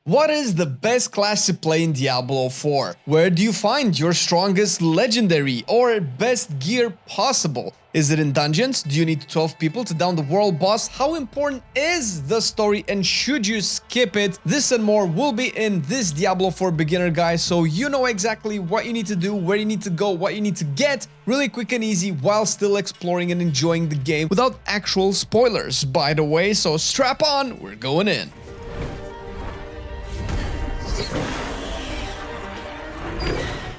What is the best class to play in Diablo 4? Where do you find your strongest legendary or best gear possible? Is it in dungeons? Do you need 12 people to down the world boss? How important is the story and should you skip it? This and more will be in this Diablo 4 beginner guide, so you know exactly what you need to do, where you need to go, what you need to get, really quick and easy while still exploring and enjoying the game without actual spoilers, by the way, so strap on, we're going in.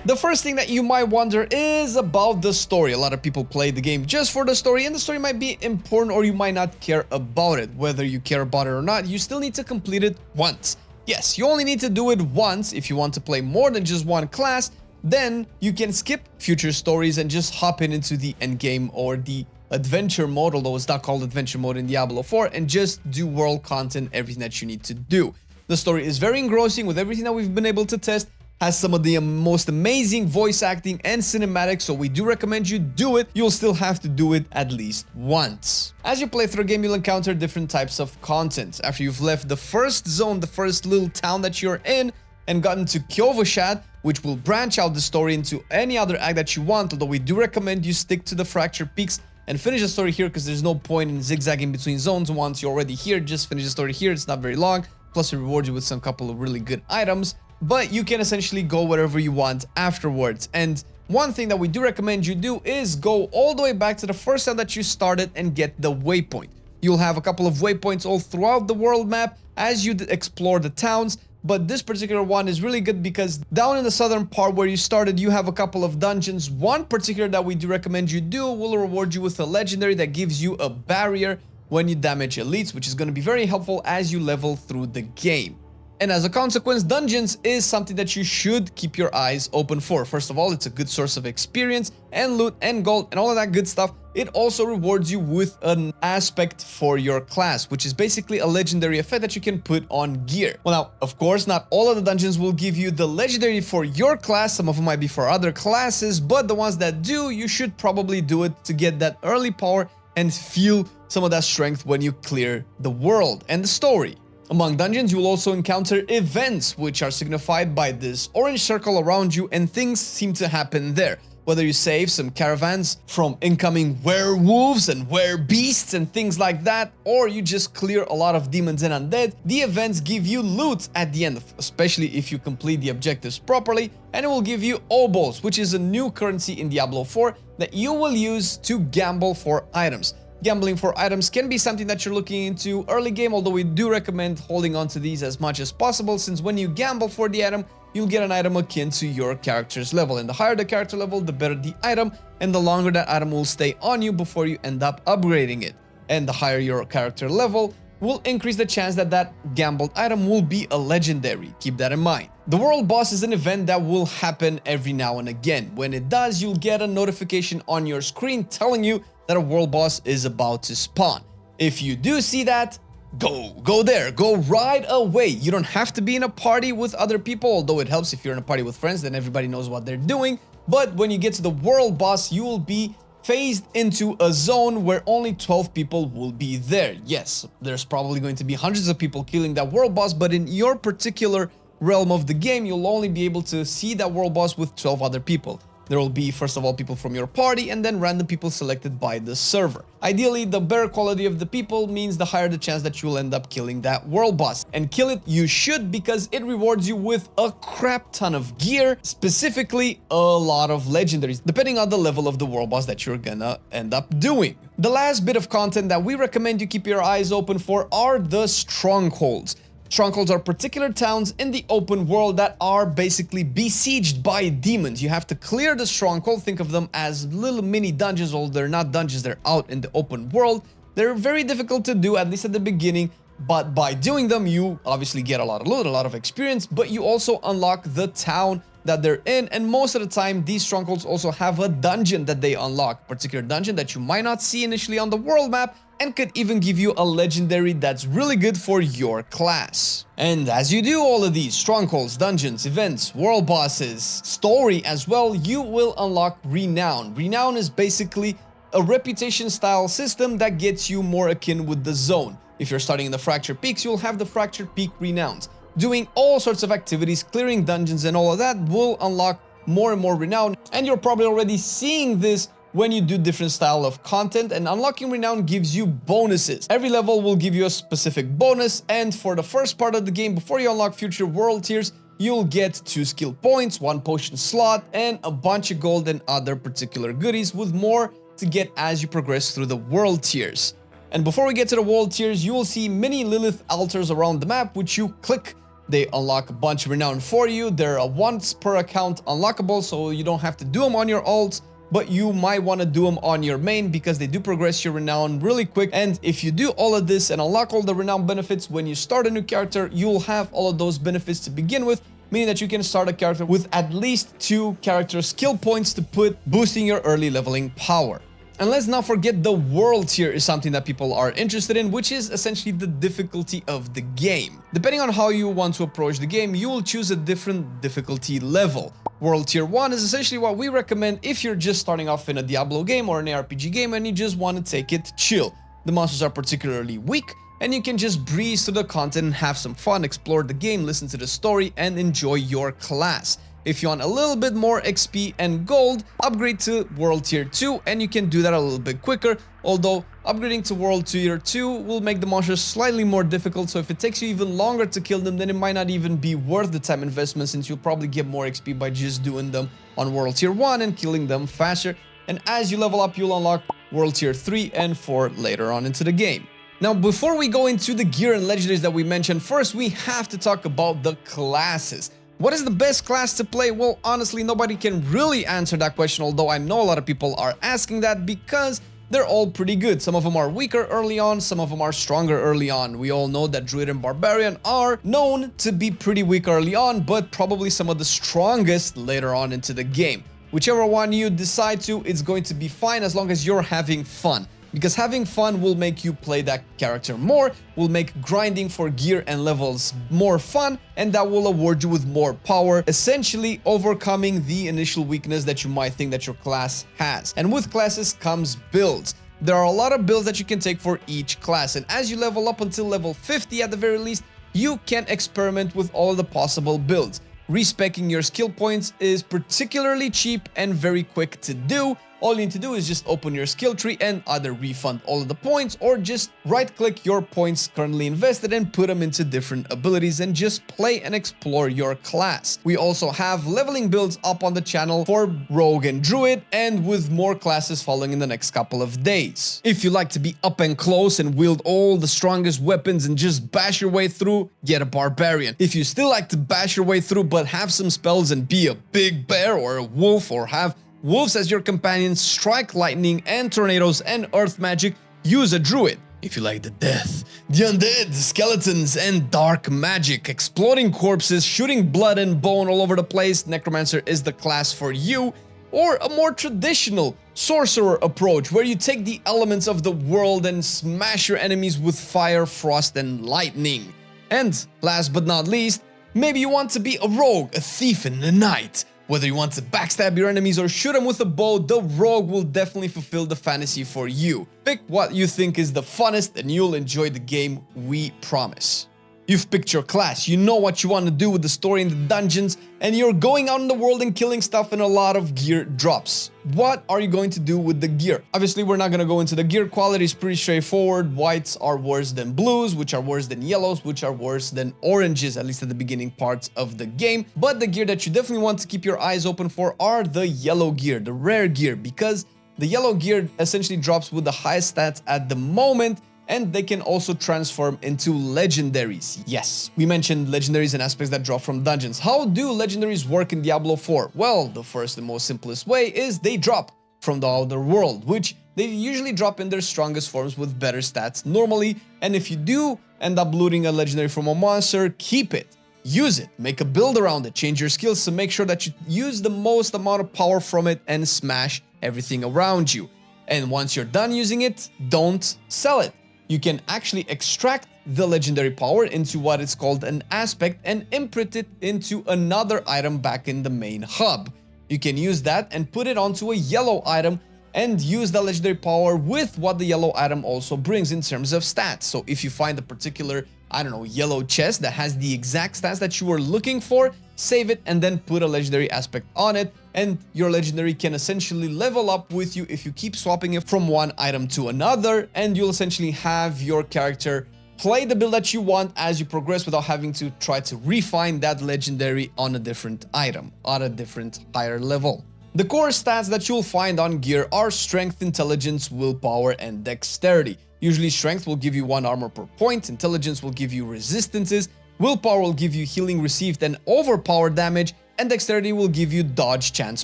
The first thing that you might wonder is about the story. A lot of people play the game just for the story, and the story might be important or you might not care about it. Whether you care about it or not, you still need to complete it once. Yes, you only need to do it once. If you want to play more than just one class, then you can skip future stories and just hop into the endgame or the adventure mode, although it's not called adventure mode in Diablo 4, and just do world content, everything that you need to do. The story is very engrossing with everything that we've been able to test. Has some of the most amazing voice acting and cinematics, so we do recommend you do it. You'll still have to do it at least once. As you play through a game, you'll encounter different types of content. After you've left the first zone, the first little town that you're in, and gotten to Kyovashad, which will branch out the story into any other act that you want, although we do recommend you stick to the Fractured Peaks and finish the story here, because there's no point in zigzagging between zones once you're already here. Just finish the story here, it's not very long, plus it rewards you with some couple of really good items. But you can essentially go wherever you want afterwards. And one thing that we do recommend you do is go all the way back to the first time that you started and get the waypoint. You'll have a couple of waypoints all throughout the world map as you explore the towns, but this particular one is really good because down in the southern part where you started, you have a couple of dungeons. One particular that we do recommend you do will reward you with a legendary that gives you a barrier when you damage elites, which is going to be very helpful as you level through the game. And as a consequence, dungeons is something that you should keep your eyes open for. First of all, it's a good source of experience and loot and gold and all of that good stuff. It also rewards you with an aspect for your class, which is basically a legendary effect that you can put on gear. Well, now, of course, not all of the dungeons will give you the legendary for your class. Some of them might be for other classes, but the ones that do, you should probably do it to get that early power and feel some of that strength when you clear the world and the story. Among dungeons, you will also encounter events, which are signified by this orange circle around you, and things seem to happen there. Whether you save some caravans from incoming werewolves and werebeasts and things like that, or you just clear a lot of demons and undead, the events give you loot at the end, especially if you complete the objectives properly, and it will give you obols, which is a new currency in Diablo 4 that you will use to gamble for items. Gambling for items can be something that you're looking into early game, although we do recommend holding on to these as much as possible, since when you gamble for the item, you'll get an item akin to your character's level, and the higher the character level, the better the item, and the longer that item will stay on you before you end up upgrading it. And the higher your character level will increase the chance that that gambled item will be a legendary. Keep that in mind. The world boss is an event that will happen every now and again. When it does, you'll get a notification on your screen telling you that a world boss is about to spawn. If you do see that, go there, go right away. You don't have to be in a party with other people, although it helps if you're in a party with friends, then everybody knows what they're doing. But when you get to the world boss, you will be phased into a zone where only 12 people will be there. Yes, there's probably going to be hundreds of people killing that world boss, but in your particular realm of the game, you'll only be able to see that world boss with 12 other people. There will be, first of all, people from your party and then random people selected by the server. Ideally, the better quality of the people means the higher the chance that you'll end up killing that world boss. And kill it you should, because it rewards you with a crap ton of gear, specifically a lot of legendaries, depending on the level of the world boss that you're gonna end up doing. The last bit of content that we recommend you keep your eyes open for are the Strongholds. Strongholds are particular towns in the open world that are basically besieged by demons. You have to clear the stronghold. Think of them as little mini dungeons, although they're not dungeons, they're out in the open world. They're very difficult to do, at least at the beginning, but by doing them, you obviously get a lot of loot, a lot of experience, but you also unlock the town that they're in, and most of the time, these strongholds also have a dungeon that they unlock, a particular dungeon that you might not see initially on the world map, and could even give you a legendary that's really good for your class. And as you do all of these strongholds, dungeons, events, world bosses, story as well, you will unlock Renown. Renown is basically a reputation style system that gets you more akin with the zone. If you're starting in the Fractured Peaks, you'll have the Fractured Peak Renowns. doing all sorts of activities, clearing dungeons and all of that will unlock more and more renown. And you're probably already seeing this when you do different style of content, and unlocking renown gives you bonuses. Every level will give you a specific bonus, and for the first part of the game, before you unlock future world tiers, you'll get 2 skill points, 1 potion slot, and a bunch of gold and other particular goodies, with more to get as you progress through the world tiers. And before we get to the world tiers, you will see mini Lilith altars around the map, which you click. They unlock a bunch of renown for you. They're a once per account unlockable, so you don't have to do them on your alts, but you might want to do them on your main because they do progress your renown really quick. And if you do all of this and unlock all the renown benefits when you start a new character, you'll have all of those benefits to begin with, meaning that you can start a character with at least 2 character skill points to put boosting your early leveling power. And let's not forget the world tier is something that people are interested in, which is essentially the difficulty of the game. Depending on how you want to approach the game, you will choose a different difficulty level. World tier 1 is essentially what we recommend if you're just starting off in a Diablo game or an ARPG game and you just want to take it chill. The monsters are particularly weak, and you can just breeze through the content and have some fun, explore the game, listen to the story, and enjoy your class. If you want a little bit more XP and gold, upgrade to World Tier 2, and you can do that a little bit quicker, although upgrading to World Tier 2 will make the monsters slightly more difficult, so if it takes you even longer to kill them, then it might not even be worth the time investment, since you'll probably get more XP by just doing them on World Tier 1 and killing them faster. And as you level up, you'll unlock World Tier 3 and 4 later on into the game. Now, before we go into the gear and legendaries that we mentioned, first we have to talk about the classes. What is the best class to play? Well, honestly, nobody can really answer that question, although I know a lot of people are asking that because they're all pretty good. Some of them are weaker early on, some of them are stronger early on. We all know that Druid and Barbarian are known to be pretty weak early on, but probably some of the strongest later on into the game. Whichever one you decide to, it's going to be fine as long as you're having fun. Because having fun will make you play that character more, will make grinding for gear and levels more fun, and that will award you with more power, essentially overcoming the initial weakness that you might think that your class has. And with classes comes builds. There are a lot of builds that you can take for each class, and as you level up until level 50 at the very least, you can experiment with all of the possible builds. Respeccing your skill points is particularly cheap and very quick to do. All you need to do is just open your skill tree and either refund all of the points or just right-click your points currently invested and put them into different abilities and just play and explore your class. We also have leveling builds up on the channel for Rogue and Druid, and with more classes following in the next couple of days. If you like to be up and close and wield all the strongest weapons and just bash your way through, get a Barbarian. If you still like to bash your way through but have some spells and be a big bear or a wolf or have wolves as your companions, strike lightning and tornadoes and earth magic, use a druid. If you like the death, the undead, skeletons and dark magic, exploding corpses, shooting blood and bone all over the place, necromancer is the class for you. Or a more traditional sorcerer approach where you take the elements of the world and smash your enemies with fire, frost and lightning. And last but not least, maybe you want to be a rogue, a thief and a knight. Whether you want to backstab your enemies or shoot them with a bow, the rogue will definitely fulfill the fantasy for you. Pick what you think is the funnest and you'll enjoy the game, we promise. You've picked your class, you know what you want to do with the story in the dungeons, and you're going out in the world and killing stuff and a lot of gear drops. What are you going to do with the gear? Obviously, we're not going to go into the gear. Quality is pretty straightforward. Whites are worse than blues, which are worse than yellows, which are worse than oranges, at least at the beginning parts of the game. But the gear that you definitely want to keep your eyes open for are the yellow gear, the rare gear, because the yellow gear essentially drops with the highest stats at the moment, and they can also transform into legendaries. Yes, we mentioned legendaries and aspects that drop from dungeons. How do legendaries work in Diablo 4? Well, the first and most simplest way is they drop from the outer world, which they usually drop in their strongest forms with better stats normally. And if you do end up looting a legendary from a monster, keep it. Use it, make a build around it, change your skills to make sure that you use the most amount of power from it and smash everything around you. And once you're done using it, don't sell it. You can actually extract the legendary power into what is called an aspect and imprint it into another item back in the main hub. You can use that and put it onto a yellow item and use the legendary power with what the yellow item also brings in terms of stats. So if you find a particular I don't know, yellow chest that has the exact stats that you were looking for, save it, and then put a legendary aspect on it, and your legendary can essentially level up with you if you keep swapping it from one item to another, and you'll essentially have your character play the build that you want as you progress without having to try to refine that legendary on a different item, on a different higher level. The core stats that you'll find on gear are strength, intelligence, willpower, and dexterity. Usually strength will give you 1 armor per point, intelligence will give you resistances, willpower will give you healing received and overpower damage, and dexterity will give you dodge chance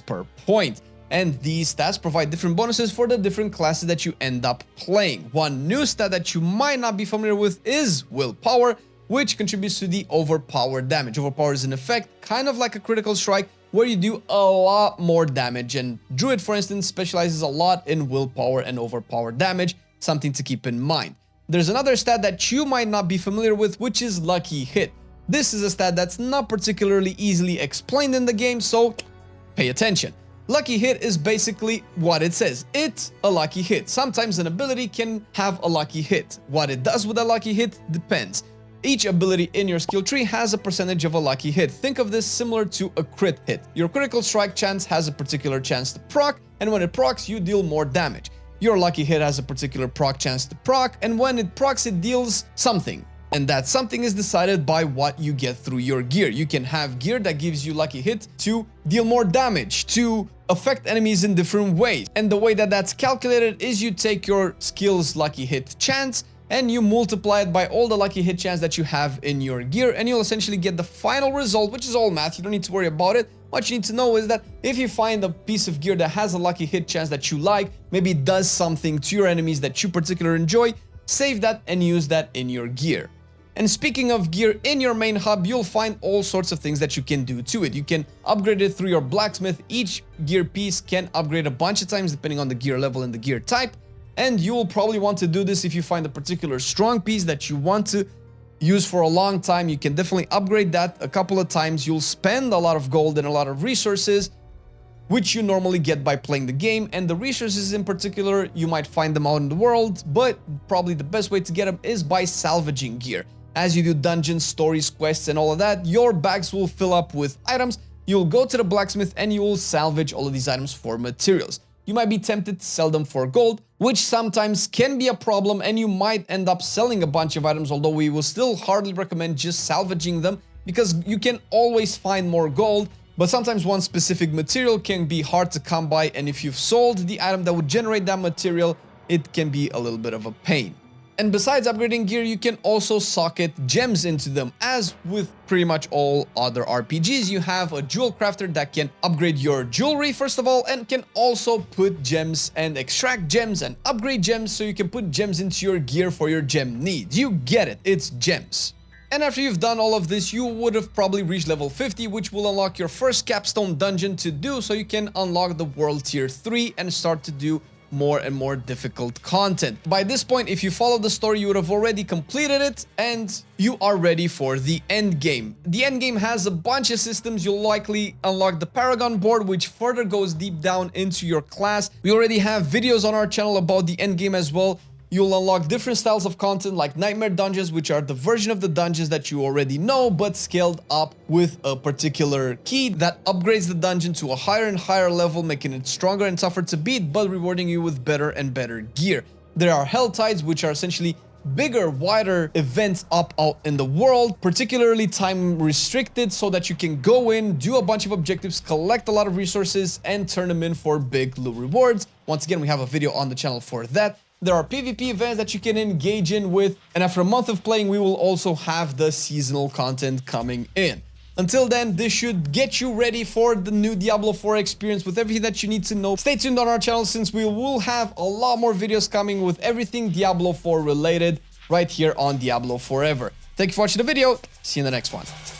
per point. And these stats provide different bonuses for the different classes that you end up playing. One new stat that you might not be familiar with is willpower, which contributes to the overpower damage. Overpower is an effect, kind of like a critical strike, where you do a lot more damage. And Druid, for instance, specializes a lot in willpower and overpower damage, something to keep in mind. There's another stat that you might not be familiar with, which is Lucky Hit. This is a stat that's not particularly easily explained in the game, so pay attention. Lucky Hit is basically what it says. It's a lucky hit. Sometimes an ability can have a lucky hit. What it does with a lucky hit depends. Each ability in your skill tree has a percentage of a lucky hit. Think of this similar to a crit hit. Your critical strike chance has a particular chance to proc, and when it procs, you deal more damage. Your lucky hit has a particular proc chance to proc, and when it procs, it deals something. And that something is decided by what you get through your gear. You can have gear that gives you lucky hit to deal more damage, to affect enemies in different ways. And the way that that's calculated is you take your skill's lucky hit chance and you multiply it by all the lucky hit chance that you have in your gear, and you'll essentially get the final result, which is all math. You don't need to worry about it. What you need to know is that if you find a piece of gear that has a lucky hit chance that you like, maybe it does something to your enemies that you particularly enjoy, save that and use that in your gear. And speaking of gear, in your main hub, you'll find all sorts of things that you can do to it. You can upgrade it through your blacksmith. Each gear piece can upgrade a bunch of times depending on the gear level and the gear type. And you will probably want to do this if you find a particular strong piece that you want to use for a long time. You can definitely upgrade that a couple of times. You'll spend a lot of gold and a lot of resources, which you normally get by playing the game. And the resources in particular, you might find them out in the world, but probably the best way to get them is by salvaging gear. As you do dungeons, stories, quests, and all of that, your bags will fill up with items. You'll go to the blacksmith and you will salvage all of these items for materials. You might be tempted to sell them for gold, which sometimes can be a problem, and you might end up selling a bunch of items, although we will still hardly recommend just salvaging them because you can always find more gold, but sometimes one specific material can be hard to come by, and if you've sold the item that would generate that material, it can be a little bit of a pain. And besides upgrading gear, you can also socket gems into them. As with pretty much all other RPGs, you have a jewel crafter that can upgrade your jewelry first of all, and can also put gems and extract gems and upgrade gems, so you can put gems into your gear for your gem needs. You get it, it's gems. And after you've done all of this, you would have probably reached level 50, which will unlock your first capstone dungeon to do, so you can unlock the world tier 3 and start to do more and more difficult content. By this point, if you follow the story, you would have already completed it and you are ready for the end game. The end game has a bunch of systems. You'll likely unlock the Paragon board, which further goes deep down into your class. We already have videos on our channel about the end game as well. You'll unlock different styles of content like nightmare dungeons, which are the version of the dungeons that you already know, but scaled up with a particular key that upgrades the dungeon to a higher and higher level, making it stronger and tougher to beat, but rewarding you with better and better gear. There are Hell Tides, which are essentially bigger, wider events up out in the world, particularly time restricted, so that you can go in, do a bunch of objectives, collect a lot of resources, and turn them in for big loot rewards. Once again, we have a video on the channel for that. There are PvP events that you can engage in with, and after a month of playing, we will also have the seasonal content coming in. Until then, this should get you ready for the new Diablo 4 experience with everything that you need to know. Stay tuned on our channel, since we will have a lot more videos coming with everything Diablo 4 related right here on Diablo Forever. Thank you for watching the video. See you in the next one.